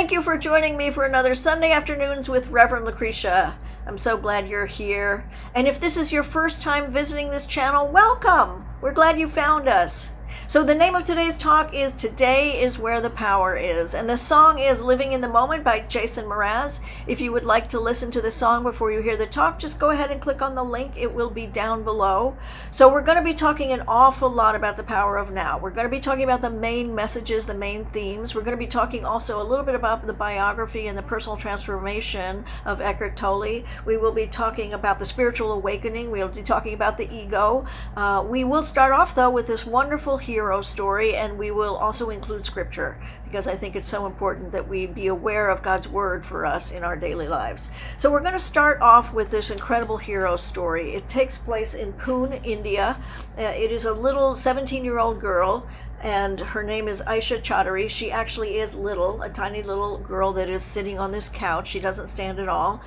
Thank you for joining me for another Sunday Afternoons with Reverend Lucretia. I'm so glad you're here. And if this is your first time visiting this channel, welcome. We're glad you found us. So the name of today's talk is Today is Where the Power Is. And the song is Living in the Moment by Jason Mraz. If you would like to listen to the song before you hear the talk, just go ahead and click on the link. It will be down below. So we're going to be talking an awful lot about the power of now. We're going to be talking about the main messages, the main themes. We're going to be talking also a little bit about the biography and the personal transformation of Eckhart Tolle. We will be talking about the spiritual awakening. We'll be talking about the ego. We will start off, though, with this wonderful hero story, and we will also include scripture because I think it's so important that we be aware of God's word for us in our daily lives. So we're going to start off with this incredible hero story. It takes place in Pune, India. It is a little 17-year-old girl, and her name is Aisha Chaudhary. She actually is little, a tiny little girl that is sitting on this couch. She doesn't stand at all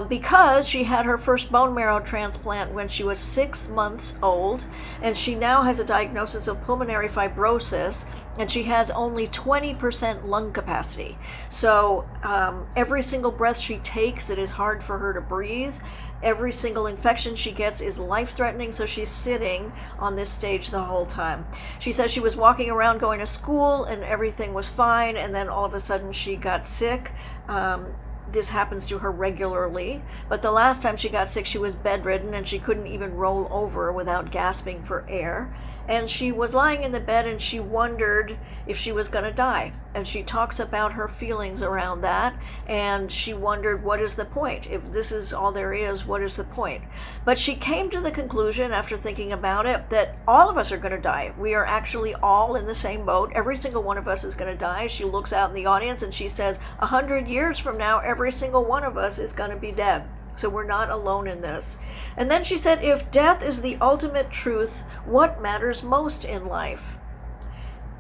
because she had her first bone marrow transplant when she was 6 months old, and she now has a diagnosis of pulmonary fibrosis, and she has only 20% lung capacity. So every single breath she takes, it is hard for her to breathe. Every single infection she gets is life-threatening, so she's sitting on this stage the whole time. She says she was walking around going to school and everything was fine, and then all of a sudden she got sick. This happens to her regularly, but the last time she got sick, she was bedridden and she couldn't even roll over without gasping for air. And she was lying in the bed and she wondered if she was going to die. And she talks about her feelings around that, and she wondered, what is the point? If this is all there is, what is the point? But she came to the conclusion, after thinking about it, that all of us are going to die. We are actually all in the same boat. Every single one of us is going to die. She looks out in the audience and she says, 100 years from now, every single one of us is going to be dead. So we're not alone in this. And then she said, if death is the ultimate truth, what matters most in life?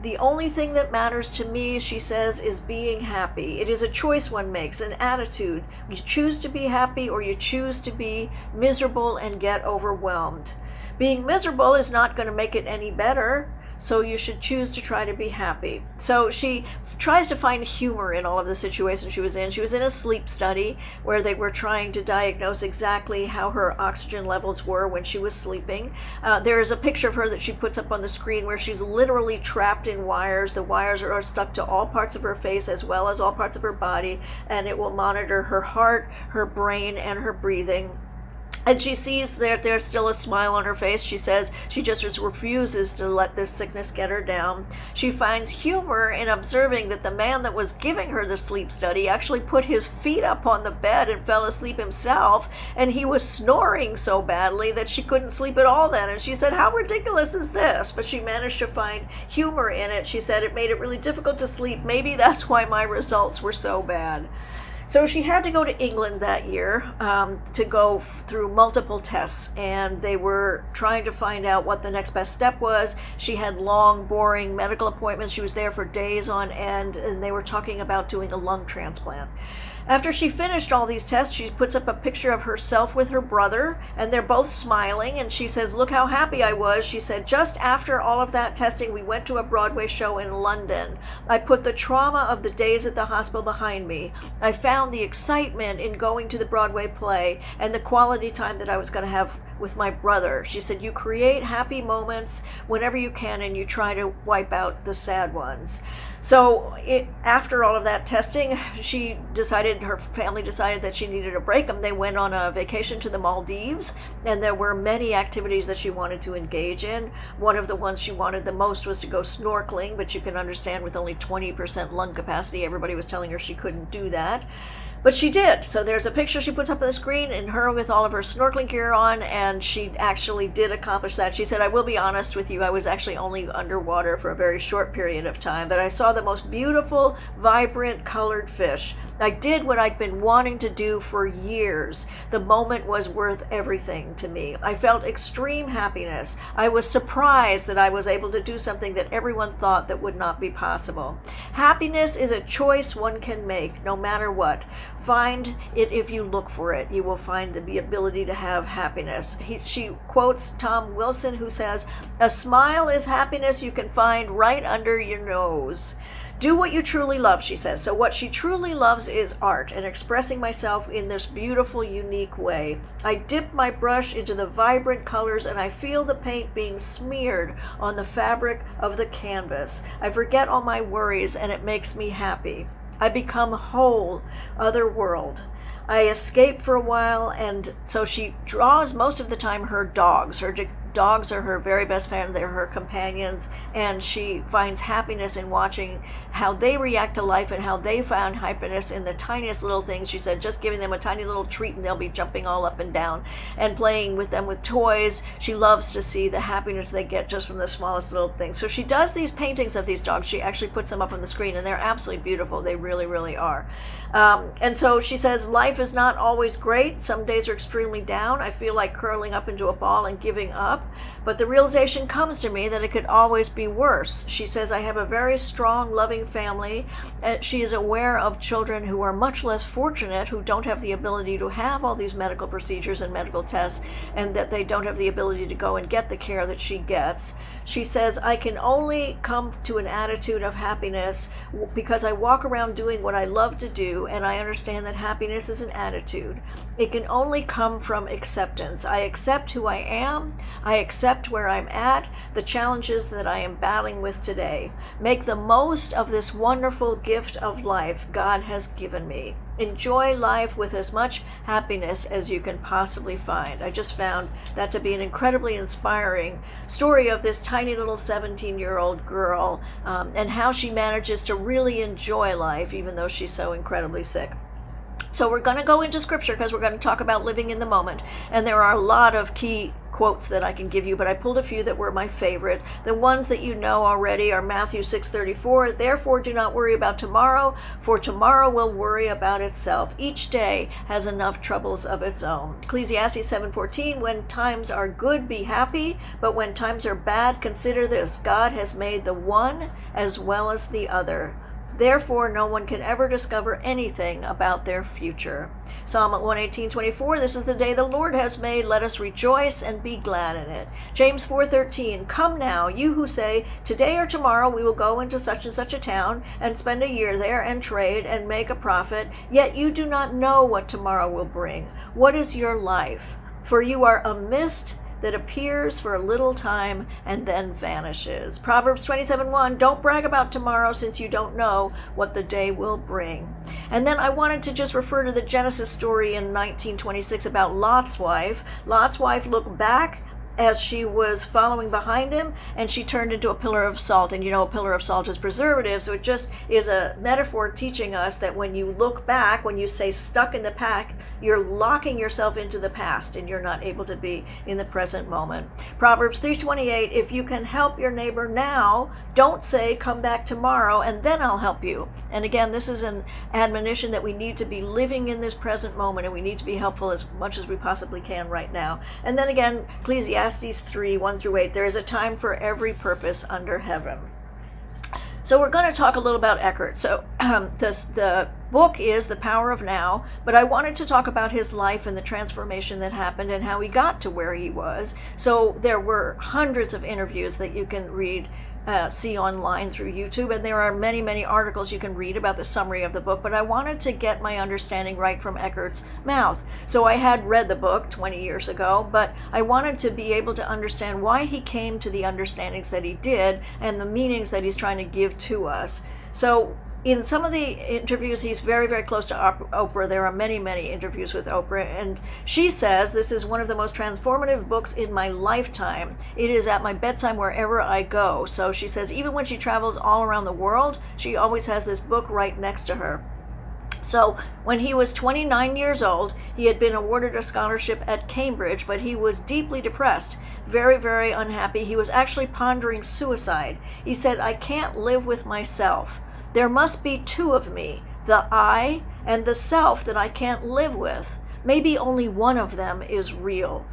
The only thing that matters to me, she says, is being happy. It is a choice one makes, an attitude. You choose to be happy or you choose to be miserable and get overwhelmed. Being miserable is not going to make it any better. So you should choose to try to be happy. So she tries to find humor in all of the situations she was in. She was in a sleep study where they were trying to diagnose exactly how her oxygen levels were when she was sleeping. There is a picture of her that she puts up on the screen where she's literally trapped in wires. The wires are stuck to all parts of her face as well as all parts of her body, and it will monitor her heart, her brain, and her breathing. And she sees that there's still a smile on her face. She says she just refuses to let this sickness get her down. She finds humor in observing that the man that was giving her the sleep study actually put his feet up on the bed and fell asleep himself. And he was snoring so badly that she couldn't sleep at all then. And she said, how ridiculous is this? But she managed to find humor in it. She said it made it really difficult to sleep. Maybe that's why my results were so bad. So she had to go to England that year to go through multiple tests, and they were trying to find out what the next best step was. She had long, boring medical appointments. She was there for days on end, and they were talking about doing a lung transplant. After she finished all these tests, she puts up a picture of herself with her brother, and they're both smiling, and she says, look how happy I was. She said, just after all of that testing, we went to a Broadway show in London. I put the trauma of the days at the hospital behind me. I found the excitement in going to the Broadway play and the quality time that I was going to have with my brother. She said, you create happy moments whenever you can, and you try to wipe out the sad ones. So after all of that testing, her family decided that she needed a break, and they went on a vacation to the Maldives, and there were many activities that she wanted to engage in. One of the ones she wanted the most was to go snorkeling, but you can understand with only 20% lung capacity, everybody was telling her she couldn't do that. But she did. So there's a picture she puts up on the screen and her with all of her snorkeling gear on, and she actually did accomplish that. She said, I will be honest with you, I was actually only underwater for a very short period of time, but I saw the most beautiful, vibrant, colored fish. I did what I'd been wanting to do for years. The moment was worth everything to me. I felt extreme happiness. I was surprised that I was able to do something that everyone thought that would not be possible. Happiness is a choice one can make, no matter what. find it if you look for it. You will find the ability to have happiness. She quotes Tom Wilson, who says, "A smile is happiness you can find right under your nose." Do what you truly love, she says. So what she truly loves is art and expressing myself in this beautiful, unique way. I dip my brush into the vibrant colors and I feel the paint being smeared on the fabric of the canvas. I forget all my worries and it makes me happy. I become whole, other world. I escape for a while, and so she draws most of the time her dogs. Her dogs are her very best friend. They're her companions, and she finds happiness in watching how they react to life and how they found happiness in the tiniest little things. She said just giving them a tiny little treat and they'll be jumping all up and down and playing with them with toys. She loves to see the happiness they get just from the smallest little things. So she does these paintings of these dogs. She actually puts them up on the screen, and they're absolutely beautiful. They really, really are. And so she says, life is not always great. Some days are extremely down. I feel like curling up into a ball and giving up. But the realization comes to me that it could always be worse. She says, I have a very strong, loving family. She is aware of children who are much less fortunate, who don't have the ability to have all these medical procedures and medical tests, and that they don't have the ability to go and get the care that she gets. She says, I can only come to an attitude of happiness because I walk around doing what I love to do, and I understand that happiness is an attitude. It can only come from acceptance. I accept who I am. I accept where I'm at, the challenges that I am battling with today. Make the most of this wonderful gift of life God has given me. Enjoy life with as much happiness as you can possibly find. I just found that to be an incredibly inspiring story of this tiny little 17-year-old girl and how she manages to really enjoy life even though she's so incredibly sick. So we're going to go into scripture because we're going to talk about living in the moment. And there are a lot of key quotes that I can give you, but I pulled a few that were my favorite. The ones that you know already are Matthew 6:34. Therefore, do not worry about tomorrow, for tomorrow will worry about itself. Each day has enough troubles of its own. Ecclesiastes 7:14. When times are good, be happy, but when times are bad, consider this: God has made the one as well as the other. Therefore, no one can ever discover anything about their future. Psalm 118:24, this is the day the Lord has made. Let us rejoice and be glad in it. James 4:13, come now, you who say, today or tomorrow we will go into such and such a town and spend a year there and trade and make a profit, yet you do not know what tomorrow will bring. What is your life? For you are a mist that appears for a little time and then vanishes. Proverbs 27:1, don't brag about tomorrow since you don't know what the day will bring. And then I wanted to just refer to the Genesis story in 1926 about Lot's wife. Lot's wife looked back as she was following behind him, and she turned into a pillar of salt. And you know, a pillar of salt is preservative, so it just is a metaphor teaching us that when you look back, when you say stuck in the past, you're locking yourself into the past and you're not able to be in the present moment. Proverbs 3:28, if you can help your neighbor now, don't say come back tomorrow and then I'll help you. And again, this is an admonition that we need to be living in this present moment, and we need to be helpful as much as we possibly can right now. And then again, Ecclesiastes 3:1-8, there is a time for every purpose under heaven. So we're going to talk a little about Eckhart. So the book is The Power of Now, but I wanted to talk about his life and the transformation that happened and how he got to where he was. So there were hundreds of interviews that you can read, see online through YouTube, and there are many, many articles you can read about the summary of the book, but I wanted to get my understanding right from Eckhart's mouth. So I had read the book 20 years ago, but I wanted to be able to understand why he came to the understandings that he did and the meanings that he's trying to give to us. So in some of the interviews, he's very, very close to Oprah. There are many, many interviews with Oprah, and she says, this is one of the most transformative books in my lifetime. It is at my bedside wherever I go. So she says, even when she travels all around the world, she always has this book right next to her. So when he was 29 years old, he had been awarded a scholarship at Cambridge, but he was deeply depressed, very, very unhappy. He was actually pondering suicide. He said, I can't live with myself. There must be two of me, the I and the self that I can't live with. Maybe only one of them is real.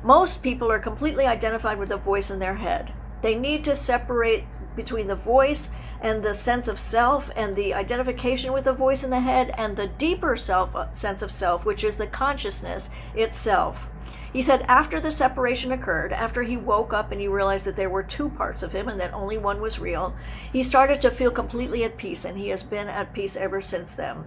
Most people are completely identified with the voice in their head. They need to separate between the voice and the sense of self and the identification with the voice in the head and the deeper sense of self, which is the consciousness itself. He said after the separation occurred, after he woke up and he realized that there were two parts of him and that only one was real, he started to feel completely at peace, and he has been at peace ever since then.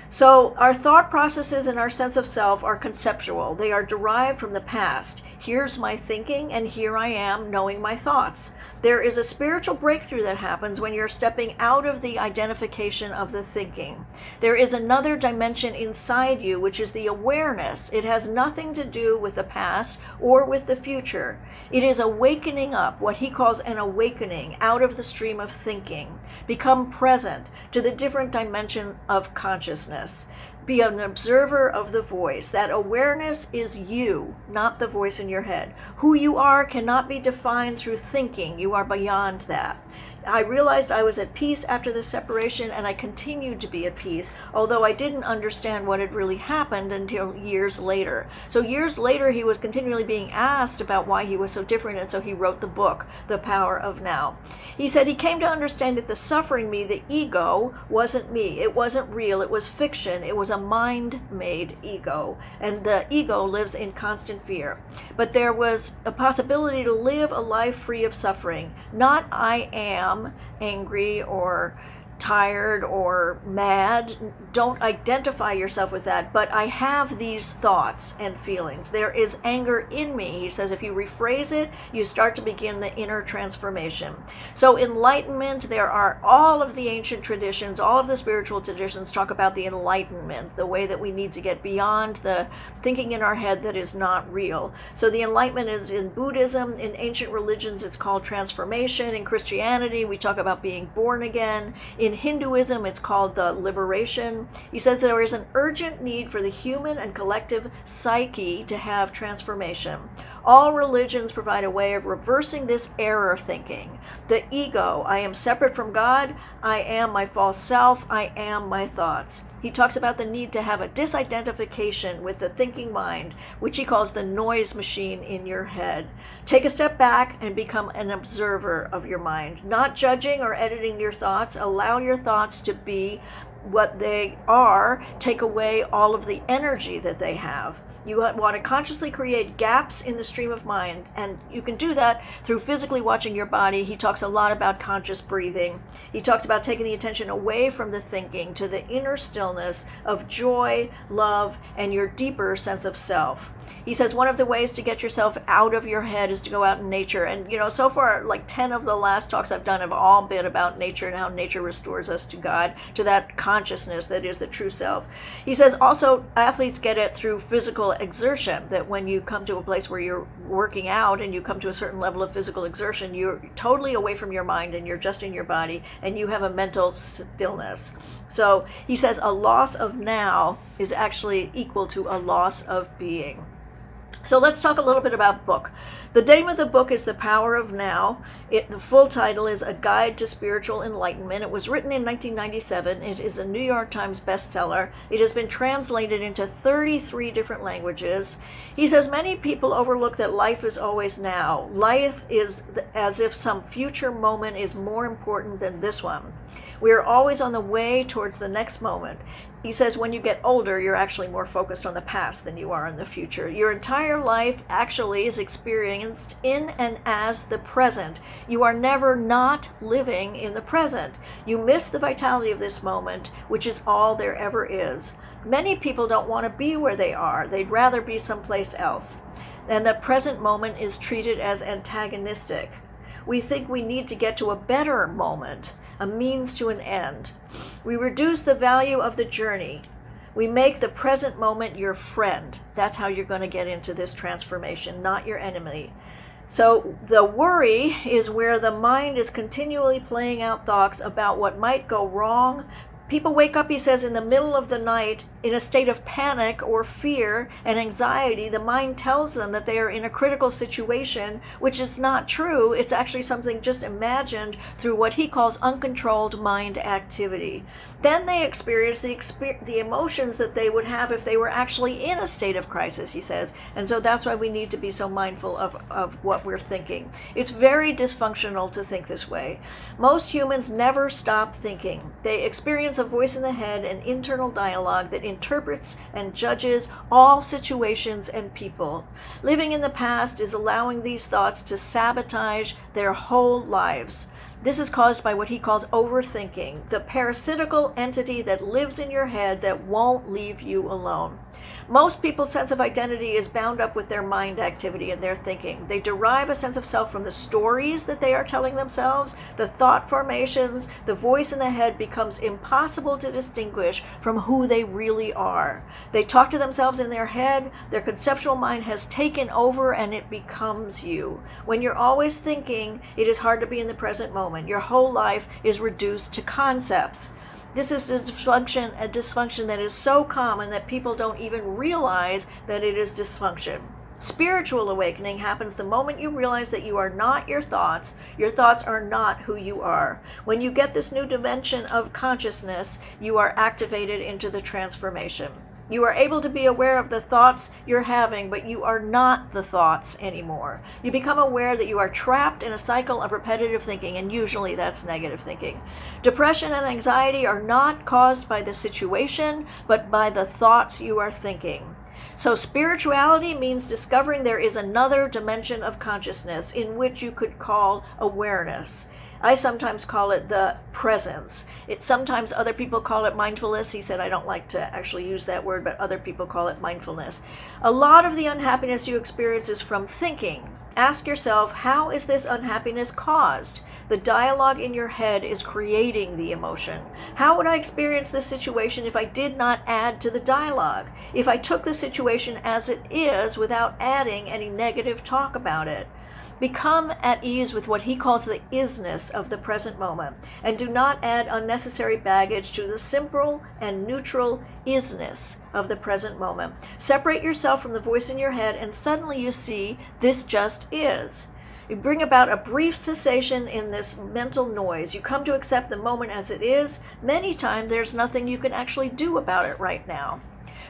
So our thought processes and our sense of self are conceptual. They are derived from the past. Here's my thinking, and here I am knowing my thoughts. There is a spiritual breakthrough that happens when you're stepping out of the identification of the thinking. There is another dimension inside you, which is the awareness. It has nothing to do with the past or with the future. It is awakening up, what he calls an awakening out of the stream of thinking. Become present to the different dimension of consciousness. Be an observer of the voice. That awareness is you, not the voice in your head. Who you are cannot be defined through thinking. You are beyond that. I realized I was at peace after the separation, and I continued to be at peace, although I didn't understand what had really happened until years later. So years later, he was continually being asked about why he was so different, and so he wrote the book, The Power of Now. He said he came to understand that the suffering me, the ego, wasn't me. It wasn't real. It was fiction. It was a mind-made ego, and the ego lives in constant fear. But there was a possibility to live a life free of suffering. Not I am angry or tired or mad. Don't identify yourself with that, but I have these thoughts and feelings. There is anger in me. He says if you rephrase it, you start to begin the inner transformation. So enlightenment, there are all of the ancient traditions, all of the spiritual traditions talk about the enlightenment, the way that we need to get beyond the thinking in our head that is not real. So the enlightenment is in Buddhism, in ancient religions it's called transformation, in Christianity we talk about being born again, in Hinduism, it's called the liberation. He says there is an urgent need for the human and collective psyche to have transformation. All religions provide a way of reversing this error thinking. The ego, I am separate from God, I am my false self, I am my thoughts. He talks about the need to have a disidentification with the thinking mind, which he calls the noise machine in your head. Take a step back and become an observer of your mind, not judging or editing your thoughts. Allow your thoughts to be what they are. Take away all of the energy that they have. You want to consciously create gaps in the stream of mind, and you can do that through physically watching your body. He talks a lot about conscious breathing. He talks about taking the attention away from the thinking to the inner stillness of joy, love, and your deeper sense of self. He says one of the ways to get yourself out of your head is to go out in nature. And, so far, like 10 of the last talks I've done have all been about nature and how nature restores us to God, to that consciousness that is the true self. He says also athletes get it through physical exertion, that when you come to a place where you're working out and you come to a certain level of physical exertion, you're totally away from your mind and you're just in your body and you have a mental stillness. So he says a loss of now is actually equal to a loss of being. So let's talk a little bit about book. The name of the book is The Power of Now. The full title is A Guide to Spiritual Enlightenment. It was written in 1997. It is a New York Times bestseller. It has been translated into 33 different languages. He says many people overlook that life is always now. Life is as if some future moment is more important than this one. We are always on the way towards the next moment. He says when you get older, you're actually more focused on the past than you are on the future. Your entire life actually is experienced in and as the present. You are never not living in the present. You miss the vitality of this moment, which is all there ever is. Many people don't want to be where they are. They'd rather be someplace else. And the present moment is treated as antagonistic. We think we need to get to a better moment, a means to an end. We reduce the value of the journey. We make the present moment your friend. That's how you're going to get into this transformation, not your enemy. So the worry is where the mind is continually playing out thoughts about what might go wrong, People wake up, he says, in the middle of the night in a state of panic or fear and anxiety. The mind tells them that they are in a critical situation, which is not true. It's actually something just imagined through what he calls uncontrolled mind activity. Then they experience the emotions that they would have if they were actually in a state of crisis, he says. And so that's why we need to be so mindful of what we're thinking. It's very dysfunctional to think this way. Most humans never stop thinking. They experience a voice in the head, an internal dialogue that interprets and judges all situations and people. Living in the past is allowing these thoughts to sabotage their whole lives. This is caused by what he calls overthinking, the parasitical entity that lives in your head that won't leave you alone. Most people's sense of identity is bound up with their mind activity and their thinking. They derive a sense of self from the stories that they are telling themselves, the thought formations. The voice in the head becomes impossible to distinguish from who they really are. They talk to themselves in their head. Their conceptual mind has taken over and it becomes you. When you're always thinking, it is hard to be in the present moment. Your whole life is reduced to concepts. This is a dysfunction that is so common that people don't even realize that it is dysfunction. Spiritual awakening happens the moment you realize that you are not your thoughts. Your thoughts are not who you are. When you get this new dimension of consciousness, you are activated into the transformation. You are able to be aware of the thoughts you're having, but you are not the thoughts anymore. You become aware that you are trapped in a cycle of repetitive thinking, and usually that's negative thinking. Depression and anxiety are not caused by the situation, but by the thoughts you are thinking. So spirituality means discovering there is another dimension of consciousness in which you could call awareness. I sometimes call it the presence. Sometimes other people call it mindfulness. He said, I don't like to actually use that word, but other people call it mindfulness. A lot of the unhappiness you experience is from thinking. Ask yourself, how is this unhappiness caused? The dialogue in your head is creating the emotion. How would I experience this situation if I did not add to the dialogue? If I took the situation as it is without adding any negative talk about it? Become at ease with what he calls the isness of the present moment, and do not add unnecessary baggage to the simple and neutral isness of the present moment. Separate yourself from the voice in your head, and suddenly you see this just is. You bring about a brief cessation in this mental noise. You come to accept the moment as it is. Many times there's nothing you can actually do about it right now.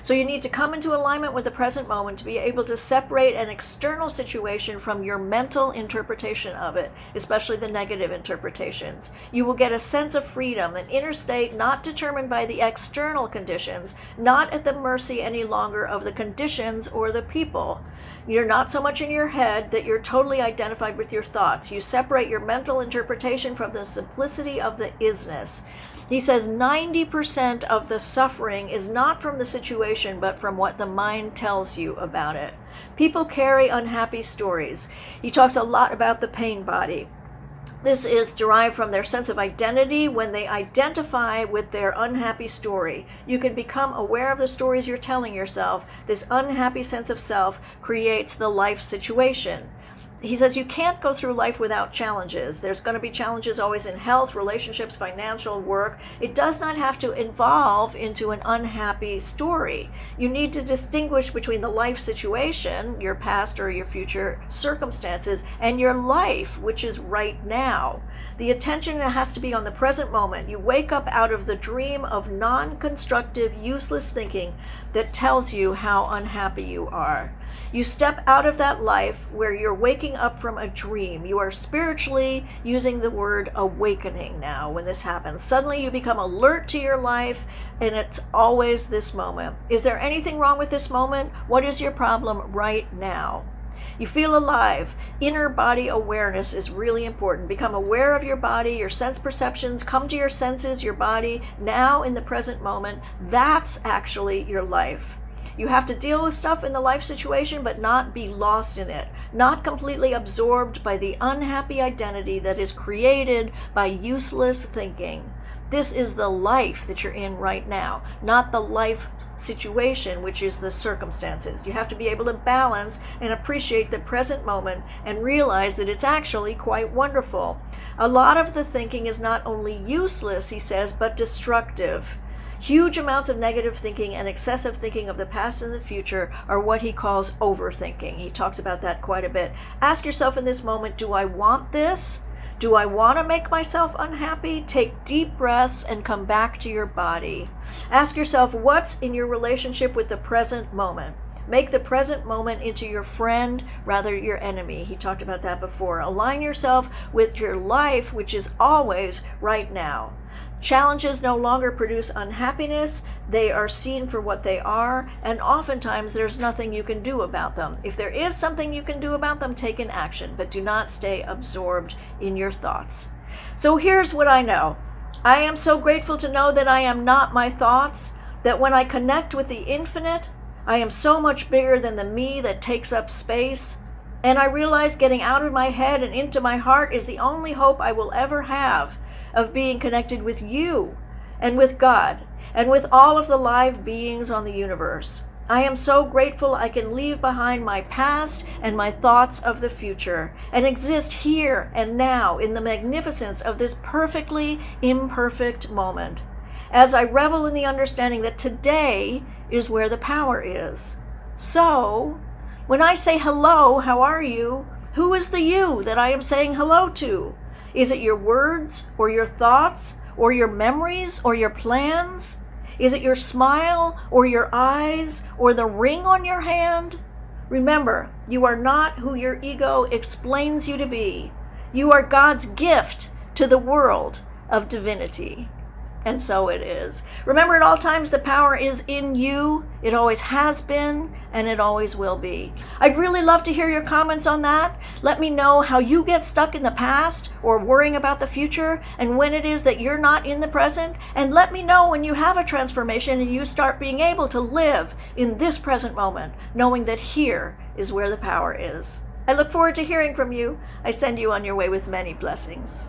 So you need to come into alignment with the present moment to be able to separate an external situation from your mental interpretation of it, especially the negative interpretations. You will get a sense of freedom, an inner state not determined by the external conditions, not at the mercy any longer of the conditions or the people. You're not so much in your head that you're totally identified with your thoughts. You separate your mental interpretation from the simplicity of the isness. He says 90% of the suffering is not from the situation, but from what the mind tells you about it. People carry unhappy stories. He talks a lot about the pain body. This is derived from their sense of identity when they identify with their unhappy story. You can become aware of the stories you're telling yourself. This unhappy sense of self creates the life situation. He says you can't go through life without challenges. There's going to be challenges always in health, relationships, financial, work. It does not have to evolve into an unhappy story. You need to distinguish between the life situation, your past or your future circumstances, and your life, which is right now. The attention has to be on the present moment. You wake up out of the dream of non-constructive, useless thinking that tells you how unhappy you are. You step out of that life where you're waking up from a dream. You are spiritually using the word awakening now when this happens. Suddenly you become alert to your life, and it's always this moment. Is there anything wrong with this moment? What is your problem right now? You feel alive. Inner body awareness is really important. Become aware of your body, your sense perceptions. Come to your senses, your body, now in the present moment. That's actually your life. You have to deal with stuff in the life situation, but not be lost in it. Not completely absorbed by the unhappy identity that is created by useless thinking. This is the life that you're in right now, not the life situation, which is the circumstances. You have to be able to balance and appreciate the present moment and realize that it's actually quite wonderful. A lot of the thinking is not only useless, he says, but destructive. Huge amounts of negative thinking and excessive thinking of the past and the future are what he calls overthinking. He talks about that quite a bit. Ask yourself in this moment, do I want this? Do I want to make myself unhappy? Take deep breaths and come back to your body. Ask yourself, what's in your relationship with the present moment? Make the present moment into your friend, rather your enemy. He talked about that before. Align yourself with your life, which is always right now. Challenges no longer produce unhappiness. They are seen for what they are, and oftentimes there's nothing you can do about them. If there is something you can do about them, take an action, but do not stay absorbed in your thoughts. So here's what I know. I am so grateful to know that I am not my thoughts, that when I connect with the infinite, I am so much bigger than the me that takes up space. And I realize getting out of my head and into my heart is the only hope I will ever have of being connected with you and with God and with all of the live beings on the universe. I am so grateful I can leave behind my past and my thoughts of the future and exist here and now in the magnificence of this perfectly imperfect moment, as I revel in the understanding that today is where the power is. So, when I say hello, how are you? Who is the you that I am saying hello to? Is it your words or your thoughts or your memories or your plans? Is it your smile or your eyes or the ring on your hand? Remember, you are not who your ego explains you to be. You are God's gift to the world of divinity. And so it is. Remember, at all times, the power is in you. It always has been, and it always will be. I'd really love to hear your comments on that. Let me know how you get stuck in the past or worrying about the future, and when it is that you're not in the present. And let me know when you have a transformation and you start being able to live in this present moment, knowing that here is where the power is. I look forward to hearing from you. I send you on your way with many blessings.